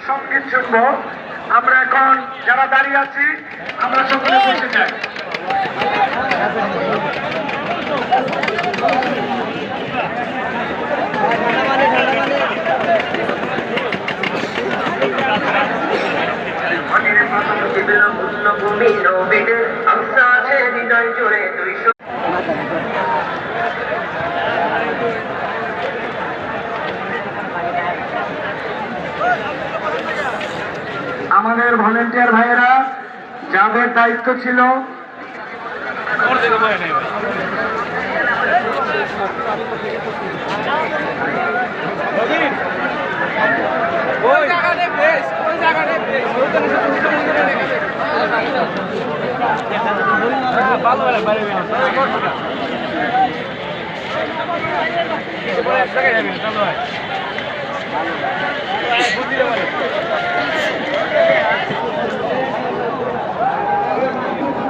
সঙ্গীত শুনবো। আমরা এখন যারা দাঁড়িয়ে আছি আমরা সকলে বসে যাই। আমাদের ভলেন্টিয়ার ভাইয়েরা যাদের দায়িত্ব ছিল